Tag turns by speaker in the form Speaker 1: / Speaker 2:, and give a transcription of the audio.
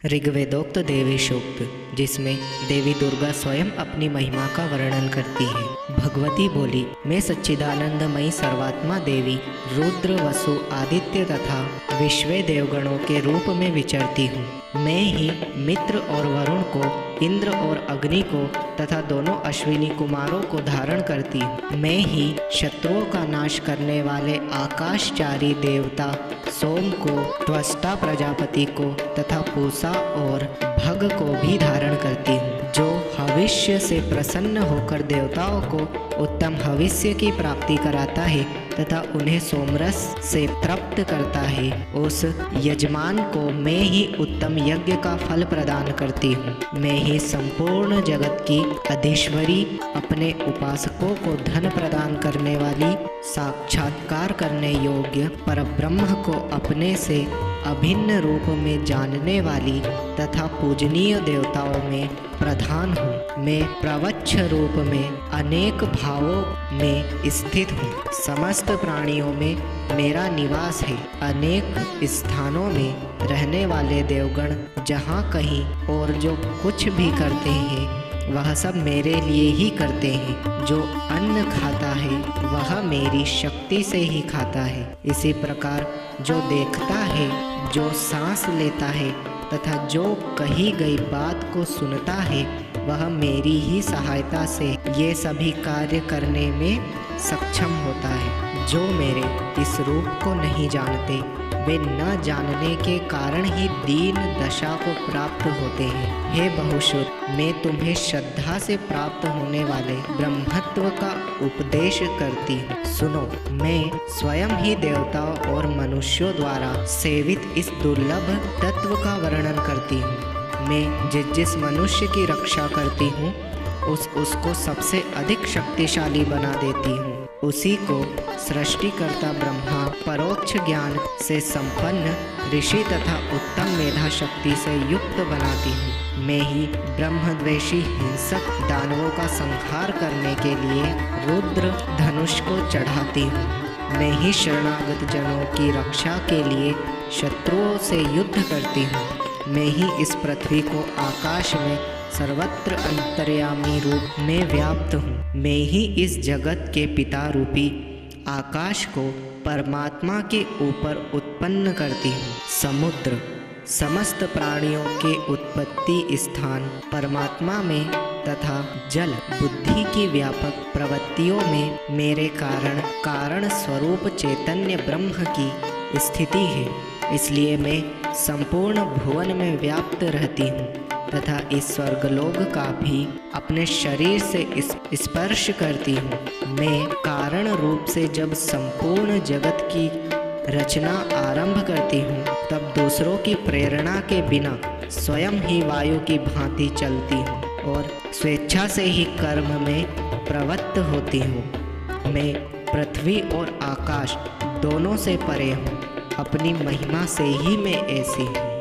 Speaker 1: ऋग्वेदोक्त देवी सूक्त, जिसमें देवी दुर्गा स्वयं अपनी महिमा का वर्णन करती है। भगवती बोली, मैं सच्चिदानंदमयी सर्वात्मा देवी रुद्र, वसु, आदित्य तथा विश्व देवगणों के रूप में विचरती हूँ। मैं ही मित्र और वरुण को, इंद्र और अग्नि को तथा दोनों अश्विनी कुमारों को धारण करती हूँ। मैं ही शत्रुओं का नाश करने वाले आकाशचारी देवता सोम को, त्वष्टा प्रजापति को तथा पूषा और भग को भी धारण करती हूँ। जो हविष्य से प्रसन्न होकर देवताओं को उत्तम हविष्य की प्राप्ति कराता है तथा उन्हें सोमरस से तृप्त करता है, उस यजमान को मैं ही उत्तम यज्ञ का फल प्रदान करती हूँ। मैं ही संपूर्ण जगत की अधीश्वरी, अपने उपासकों को धन प्रदान करने वाली, साक्षात्कार करने योग्य परब्रह्म को अपने से अभिन्न रूप में जानने वाली तथा पूजनीय देवताओं में प्रधान हूँ। मैं प्रवच्छ रूप में अनेक भावों में स्थित हूँ। समस्त प्राणियों में मेरा निवास है। अनेक स्थानों में रहने वाले देवगण जहाँ कहीं और जो कुछ भी करते हैं वह सब मेरे लिए ही करते हैं। जो अन्न खाता है वह मेरी शक्ति से ही खाता है। इसी प्रकार जो देखता है, जो सांस लेता है तथा जो कही गई बात को सुनता है वह मेरी ही सहायता से ये सभी कार्य करने में सक्षम होता है। जो मेरे इस रूप को नहीं जानते वे न जानने के कारण ही दीन दशा को प्राप्त होते हैं। हे बहुश्रुत, मैं तुम्हें श्रद्धा से प्राप्त होने वाले ब्रह्मत्व का उपदेश करती हूँ। सुनो, मैं स्वयं ही देवताओं और मनुष्यों द्वारा सेवित इस दुर्लभ तत्व का वर्णन करती हूँ। मैं जिस मनुष्य की रक्षा करती हूँ उसको सबसे अधिक शक्तिशाली बना देती हूँ। उसी को सृष्टिकर्ता ब्रह्मा परोक्ष ज्ञान से संपन्न ऋषि तथा उत्तम मेधा शक्ति से युक्त बनाती हूँ। मैं ही ब्रह्मद्वेषी हिंसक दानवों का संहार करने के लिए रुद्र धनुष को चढ़ाती हूँ। मैं ही शरणागत जनों की रक्षा के लिए शत्रुओं से युद्ध करती हूँ। मैं ही इस पृथ्वी को आकाश में सर्वत्र अंतर्यामी रूप में व्याप्त हूँ। मैं ही इस जगत के पिता रूपी आकाश को परमात्मा के ऊपर उत्पन्न करती हूँ। समुद्र समस्त प्राणियों के उत्पत्ति स्थान परमात्मा में तथा जल बुद्धि की व्यापक प्रवृत्तियों में मेरे कारण स्वरूप चैतन्य ब्रह्म की स्थिति है। इसलिए मैं संपूर्ण भुवन में व्याप्त रहती हूँ तथा इस स्वर्गलोक का भी अपने शरीर से स्पर्श करती हूँ। मैं कारण रूप से जब संपूर्ण जगत की रचना आरंभ करती हूँ तब दूसरों की प्रेरणा के बिना स्वयं ही वायु की भांति चलती हूँ और स्वेच्छा से ही कर्म में प्रवृत्त होती हूँ। मैं पृथ्वी और आकाश दोनों से परे हूँ। अपनी महिमा से ही मैं ऐसी हूँ।